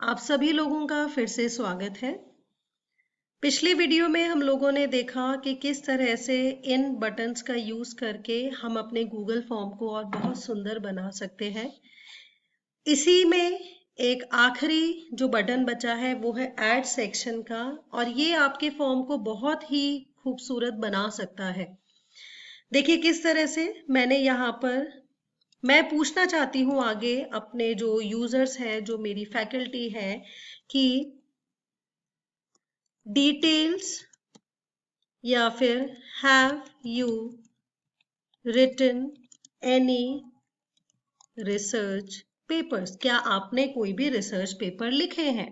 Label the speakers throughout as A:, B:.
A: आप सभी लोगों का फिर से स्वागत है। पिछली वीडियो में हम लोगों ने देखा कि किस तरह से इन बटन्स का यूज करके हम अपने गूगल फॉर्म को और बहुत सुंदर बना सकते हैं। इसी में एक आखिरी जो बटन बचा है वो है ऐड सेक्शन का, और ये आपके फॉर्म को बहुत ही खूबसूरत बना सकता है। देखिए किस तरह से मैंने यहाँ पर मैं पूछना चाहती हूँ आगे अपने जो यूजर्स हैं, जो मेरी फैकल्टी है, कि डिटेल्स या फिर have you written any research papers, क्या आपने कोई भी रिसर्च पेपर लिखे हैं।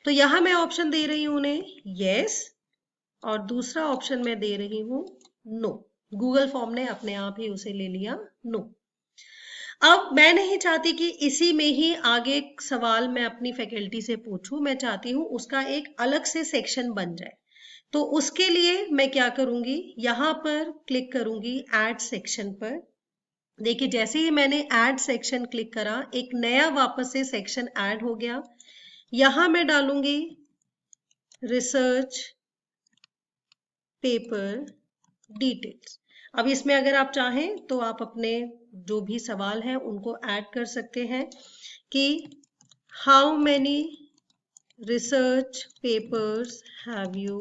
A: तो यहां मैं ऑप्शन दे रही हूं उन्हें यस, और दूसरा ऑप्शन मैं दे रही हूं नो। गूगल फॉर्म ने अपने आप ही उसे ले लिया नो। अब मैं नहीं चाहती कि इसी में ही आगे सवाल मैं अपनी फैकल्टी से पूछूं, मैं चाहती हूं उसका एक अलग से सेक्शन बन जाए। तो उसके लिए मैं क्या करूंगी, यहां पर क्लिक करूंगी ऐड सेक्शन पर। देखिए जैसे ही मैंने ऐड सेक्शन क्लिक करा, एक नया वापस से सेक्शन ऐड हो गया। यहां मैं डालूंगी रिसर्च पेपर डिटेल्स। अब इसमें अगर आप चाहें तो आप अपने जो भी सवाल हैं उनको ऐड कर सकते हैं कि how many research papers have you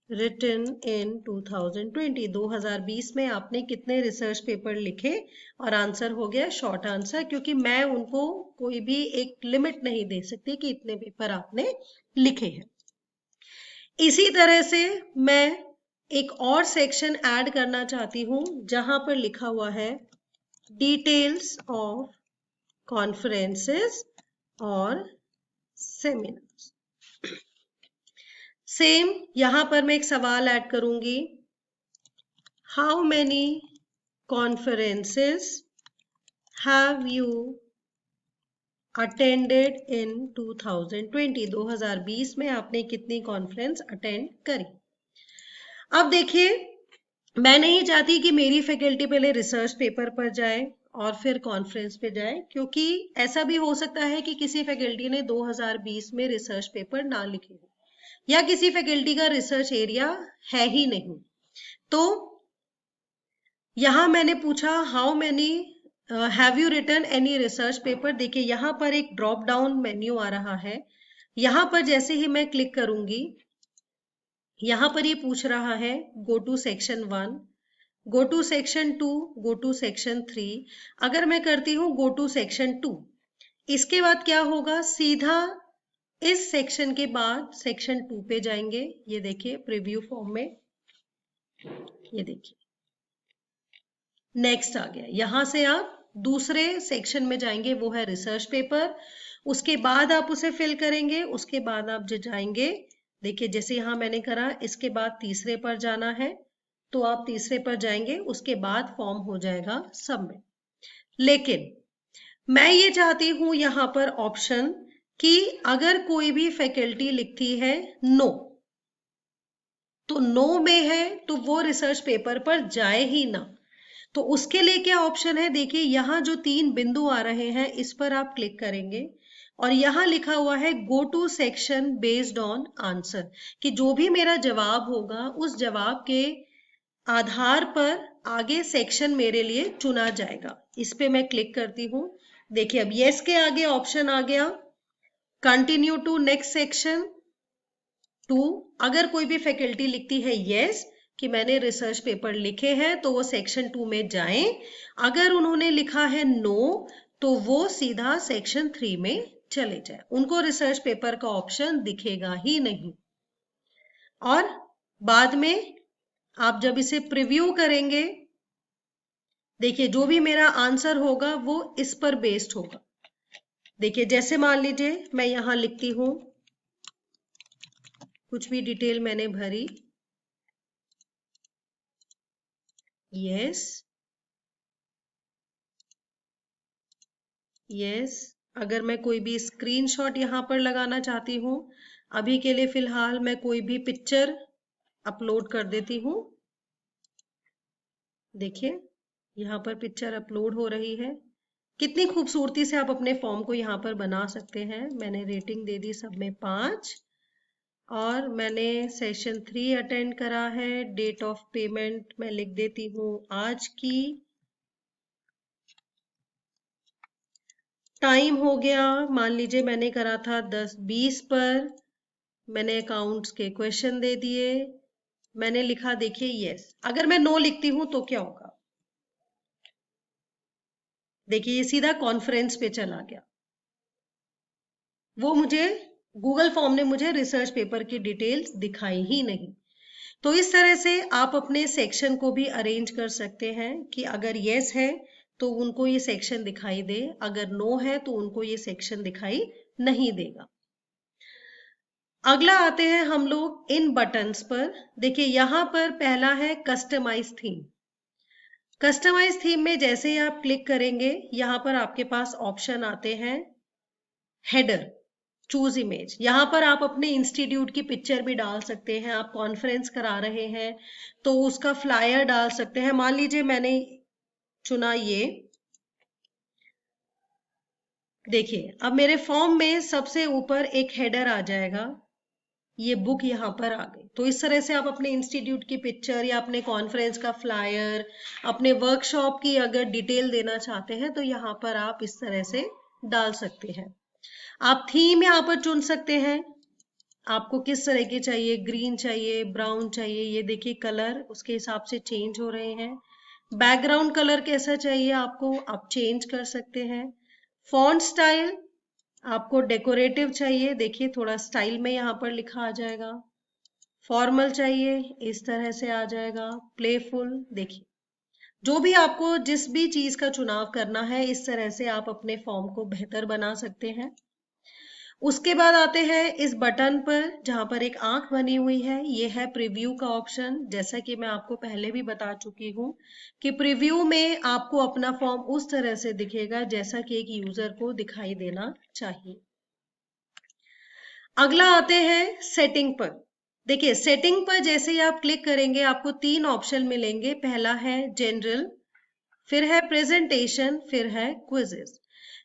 A: written in 2020, 2020 में आपने कितने रिसर्च पेपर लिखे, और आंसर हो गया शॉर्ट आंसर, क्योंकि मैं उनको कोई भी एक लिमिट नहीं दे सकती कि इतने पेपर आपने लिखे हैं। इसी तरह से मैं एक और सेक्शन ऐड करना चाहती हूं जहां पर लिखा हुआ है डिटेल्स ऑफ कॉन्फ्रेंसेस और सेमिनार्स। सेम यहां पर मैं एक सवाल ऐड करूंगी, how many conferences have you attended in 2020, 2020 में आपने कितनी कॉन्फ्रेंस अटेंड करी। अब देखिए मैं नहीं चाहती कि मेरी फैकल्टी पहले रिसर्च पेपर पर जाए और फिर कॉन्फ्रेंस पे जाए, क्योंकि ऐसा भी हो सकता है कि किसी फैकल्टी ने 2020 में रिसर्च पेपर ना लिखे हो, या किसी फैकल्टी का रिसर्च एरिया है ही नहीं। तो यहां मैंने पूछा how many have you written any research paper. देखिए यहां पर एक ड्रॉप डाउन मेन्यू आ रहा है। यहां पर जैसे ही मैं क्लिक करूंगी, यहां पर ये पूछ रहा है go to section 1, go to section 2, go to section 3। अगर मैं करती हूँ गो टू सेक्शन 2, इसके बाद क्या होगा, सीधा इस सेक्शन के बाद सेक्शन 2 पे जाएंगे। ये देखिए प्रीव्यू फॉर्म में, ये देखिए नेक्स्ट आ गया। यहां से आप दूसरे सेक्शन में जाएंगे, वो है रिसर्च पेपर। उसके बाद आप उसे फिल करेंगे, उसके बाद आप जो जाएंगे, देखिए जैसे यहां मैंने करा, इसके बाद तीसरे पर जाना है तो आप तीसरे पर जाएंगे, उसके बाद फॉर्म हो जाएगा सबमिट। लेकिन मैं ये चाहती हूं यहां पर ऑप्शन कि अगर कोई भी फैकल्टी लिखती है नो, तो नो में है तो वो रिसर्च पेपर पर जाए ही ना। तो उसके लिए क्या ऑप्शन है, देखिए यहां जो 3 बिंदु आ रहे हैं इस पर आप क्लिक करेंगे, और यहां लिखा हुआ है go to section based on answer, कि जो भी मेरा जवाब होगा उस जवाब के आधार पर आगे सेक्शन मेरे लिए चुना जाएगा। इस पे मैं क्लिक करती हूँ। देखिए अब यस के आगे ऑप्शन आ गया कंटिन्यू टू नेक्स्ट सेक्शन 2। अगर कोई भी फैकल्टी लिखती है यस कि मैंने रिसर्च पेपर लिखे हैं तो वो सेक्शन 2 में जाएं। अगर उन्होंने लिखा है नो तो वो सीधा सेक्शन 3 में चले जाए, उनको रिसर्च पेपर का ऑप्शन दिखेगा ही नहीं। और बाद में आप जब इसे प्रीव्यू करेंगे, देखिए जो भी मेरा आंसर होगा वो इस पर बेस्ड होगा। देखिए जैसे मान लीजिए मैं यहां लिखती हूं, कुछ भी डिटेल मैंने भरी यस यस। अगर मैं कोई भी स्क्रीनशॉट यहां पर लगाना चाहती हूँ, अभी के लिए फिलहाल मैं कोई भी पिक्चर अपलोड कर देती हूँ। देखिए यहां पर पिक्चर अपलोड हो रही है। कितनी खूबसूरती से आप अपने फॉर्म को यहाँ पर बना सकते हैं। मैंने रेटिंग दे दी सब में 5 और मैंने सेशन 3 अटेंड करा है। डेट ऑफ पेमेंट मैं लिख देती हूँ आज की। टाइम हो गया, मान लीजिए मैंने करा था 10:20 पर। मैंने अकाउंट्स के क्वेश्चन दे दिए। मैंने लिखा देखिए यस। अगर मैं नो लिखती हूं तो क्या होगा? देखिए ये सीधा कॉन्फ्रेंस पे चला गया। वो मुझे गूगल फॉर्म ने मुझे रिसर्च पेपर की डिटेल्स दिखाई ही नहीं। तो इस तरह से आप अपने सेक्शन को भी अरेंज कर सकते हैं कि अगर यस है तो उनको ये सेक्शन दिखाई दे, अगर नो है तो उनको ये सेक्शन दिखाई नहीं देगा। अगला आते हैं हम लोग इन बटन्स पर। देखिए यहां पर पहला है कस्टमाइज थीम। कस्टमाइज थीम में जैसे ही आप क्लिक करेंगे यहां पर आपके पास ऑप्शन आते हैं हेडर, चूज इमेज। यहां पर आप अपने इंस्टीट्यूट की पिक्चर भी डाल सकते हैं। आप कॉन्फ्रेंस करा रहे हैं तो उसका फ्लायर डाल सकते हैं। मान लीजिए मैंने चुना ये। देखिए अब मेरे फॉर्म में सबसे ऊपर एक हेडर आ जाएगा, ये बुक यहाँ पर आ गई। तो इस तरह से आप अपने इंस्टीट्यूट की पिक्चर या अपने कॉन्फ्रेंस का फ्लायर, अपने वर्कशॉप की अगर डिटेल देना चाहते हैं तो यहाँ पर आप इस तरह से डाल सकते हैं। आप थीम यहाँ पर चुन सकते हैं, आपको किस तरह की चाहिए, ग्रीन चाहिए, ब्राउन चाहिए। ये देखिए कलर उसके हिसाब से चेंज हो रहे हैं। बैकग्राउंड कलर कैसा चाहिए आपको, आप चेंज कर सकते हैं। फॉन्ट स्टाइल आपको डेकोरेटिव चाहिए, देखिए थोड़ा स्टाइल में यहाँ पर लिखा आ जाएगा। फॉर्मल चाहिए, इस तरह से आ जाएगा। प्लेफुल, देखिए जो भी आपको जिस भी चीज का चुनाव करना है इस तरह से आप अपने फॉर्म को बेहतर बना सकते हैं। उसके बाद आते हैं इस बटन पर जहां पर एक आंख बनी हुई है, ये है प्रीव्यू का ऑप्शन। जैसा कि मैं आपको पहले भी बता चुकी हूं कि प्रीव्यू में आपको अपना फॉर्म उस तरह से दिखेगा जैसा कि एक यूजर को दिखाई देना चाहिए। अगला आते हैं सेटिंग पर। देखिए सेटिंग पर जैसे ही आप क्लिक करेंगे आपको 3 ऑप्शन मिलेंगे। पहला है जनरल, फिर है प्रेजेंटेशन, फिर है क्विजेस।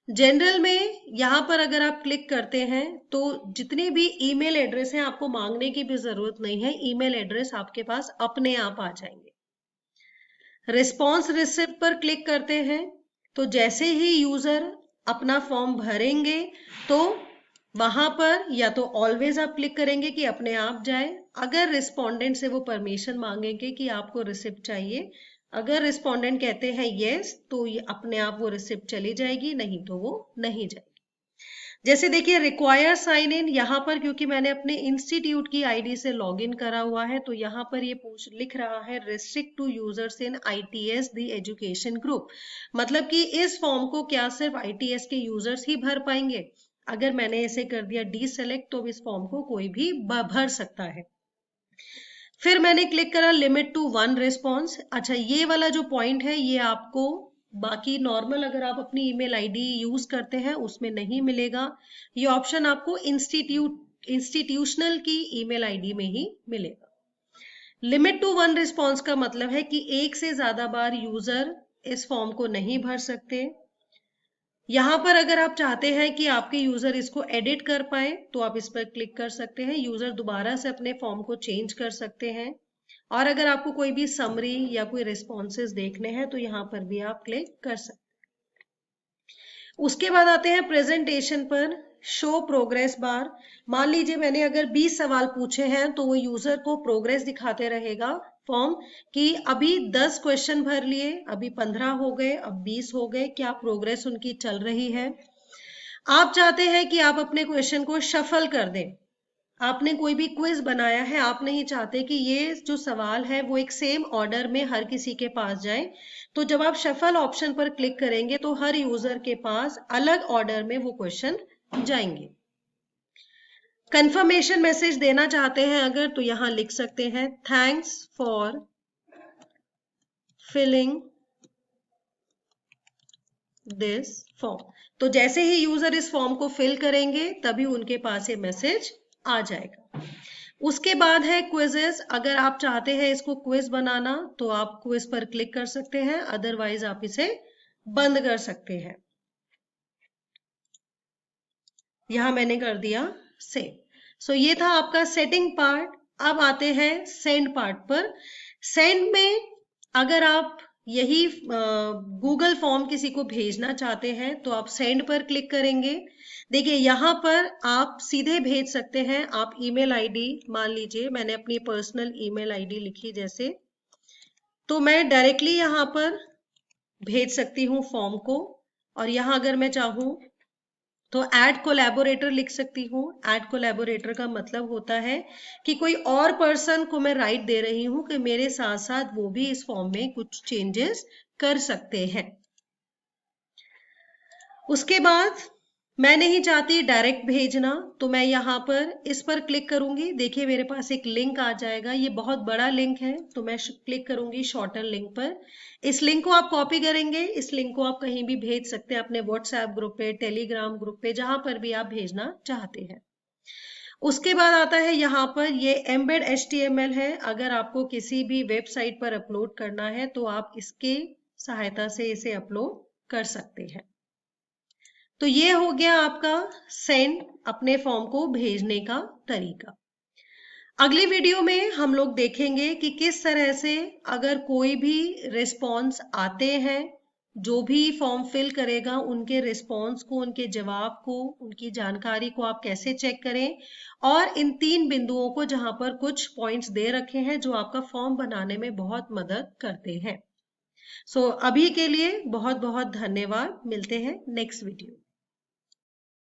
A: जनरल में यहां पर अगर आप क्लिक करते हैं तो जितने भी ईमेल एड्रेस हैं आपको मांगने की भी जरूरत नहीं है, ईमेल एड्रेस आपके पास अपने आप आ जाएंगे। रिस्पॉन्स रिसिप्ट पर क्लिक करते हैं तो जैसे ही यूजर अपना फॉर्म भरेंगे तो वहां पर या तो ऑलवेज आप क्लिक करेंगे कि अपने आप जाए। अगर रिस्पोंडेंट से वो परमिशन मांगेंगे कि आपको रिसिप्ट चाहिए, अगर रिस्पोंडेंट कहते हैं यस तो ये अपने आप वो रिसिप्ट चली जाएगी, नहीं तो वो नहीं जाएगी। जैसे देखिए रिक्वायर साइन इन, यहाँ पर क्योंकि मैंने अपने इंस्टीट्यूट की आईडी से लॉगिन करा हुआ है तो यहाँ पर ये लिख रहा है restrict to users in ITS the education group. मतलब कि इस फॉर्म को क्या सिर्फ आईटीएस के यूजर्स ही भर पाएंगे। अगर मैंने इसे कर दिया डी सेलेक्ट तो इस फॉर्म को कोई भी भर सकता है। फिर मैंने क्लिक करा लिमिट टू 1 रिस्पॉन्स। अच्छा ये वाला जो पॉइंट है ये आपको बाकी नॉर्मल अगर आप अपनी ईमेल आईडी यूज करते हैं उसमें नहीं मिलेगा। ये ऑप्शन आपको इंस्टीट्यूशनल की ईमेल आईडी में ही मिलेगा। लिमिट टू 1 रिस्पॉन्स का मतलब है कि एक से ज्यादा बार यूजर इस फॉर्म को नहीं भर सकते। यहां पर अगर आप चाहते हैं कि आपके यूजर इसको एडिट कर पाए तो आप इस पर क्लिक कर सकते हैं। यूजर दोबारा से अपने फॉर्म को चेंज कर सकते हैं। और अगर आपको कोई भी समरी या कोई रिस्पॉन्सेज देखने हैं तो यहाँ पर भी आप क्लिक कर सकते हैं। उसके बाद आते हैं प्रेजेंटेशन पर, शो प्रोग्रेस बार। मान लीजिए मैंने अगर 20 सवाल पूछे हैं तो वो यूजर को प्रोग्रेस दिखाते रहेगा फॉर्म कि अभी 10 क्वेश्चन भर लिए, अभी 15 हो गए, अब 20 हो गए, क्या प्रोग्रेस उनकी चल रही है। आप चाहते हैं कि आप अपने क्वेश्चन को शफल कर दें। आपने कोई भी क्विज बनाया है, आप नहीं चाहते कि ये जो सवाल है वो एक सेम ऑर्डर में हर किसी के पास जाए, तो जब आप शफल ऑप्शन पर क्लिक करेंगे तो हर यूजर के पास अलग ऑर्डर में वो क्वेश्चन जाएंगे। कंफर्मेशन मैसेज देना चाहते हैं अगर तो यहां लिख सकते हैं thanks for filling this form. तो जैसे ही यूजर इस फॉर्म को फिल करेंगे तभी उनके पास ये मैसेज आ जाएगा। उसके बाद है क्विजेस। अगर आप चाहते हैं इसको क्विज बनाना तो आप क्विज पर क्लिक कर सकते हैं, अदरवाइज आप इसे बंद कर सकते हैं। यहाँ मैंने कर दिया सेव। सो ये था आपका सेटिंग पार्ट। अब आते हैं सेंड पार्ट पर। सेंड में अगर आप यही गूगल फॉर्म किसी को भेजना चाहते हैं तो आप सेंड पर क्लिक करेंगे। देखिए यहाँ पर आप सीधे भेज सकते हैं। आप ईमेल आईडी, मान लीजिए मैंने अपनी पर्सनल ईमेल आईडी लिखी जैसे, तो मैं डायरेक्टली यहाँ पर भेज सकती हूँ फॉर्म को। और यहाँ अगर मैं चाहूँ तो ऐड कोलैबोरेटर लिख सकती हूँ। ऐड कोलैबोरेटर का मतलब होता है कि कोई और पर्सन को मैं राइट दे रही हूँ कि मेरे साथ साथ वो भी इस फॉर्म में कुछ चेंजेस कर सकते हैं। उसके बाद मैं नहीं चाहती डायरेक्ट भेजना, तो मैं यहाँ पर इस पर क्लिक करूंगी। देखिए मेरे पास एक लिंक आ जाएगा, ये बहुत बड़ा लिंक है, तो मैं क्लिक करूंगी शॉर्टर लिंक पर। इस लिंक को आप कॉपी करेंगे, इस लिंक को आप कहीं भी भेज सकते हैं, अपने व्हाट्सएप ग्रुप पे, टेलीग्राम ग्रुप पे, जहां पर भी आप भेजना चाहते हैं। उसके बाद आता है यहाँ पर ये एम्बेड HTML है। अगर आपको किसी भी वेबसाइट पर अपलोड करना है तो आप इसके सहायता से इसे अपलोड कर सकते हैं। तो ये हो गया आपका सेंड, अपने फॉर्म को भेजने का तरीका। अगली वीडियो में हम लोग देखेंगे कि किस तरह से अगर कोई भी रिस्पॉन्स आते हैं, जो भी फॉर्म फिल करेगा उनके रिस्पॉन्स को, उनके जवाब को, उनकी जानकारी को आप कैसे चेक करें, और इन 3 बिंदुओं को जहां पर कुछ पॉइंट्स दे रखे हैं जो आपका फॉर्म बनाने में बहुत मदद करते हैं। सो अभी के लिए बहुत बहुत धन्यवाद। मिलते हैं नेक्स्ट वीडियो।